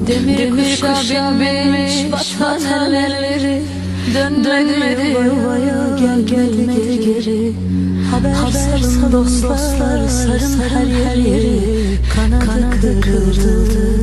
Demir kuşa binmiş vatan elleri, dönmedi yuvaya, gelmedi geri. Haber salın dostlar, sarın her yeri, kanadı kırıldı.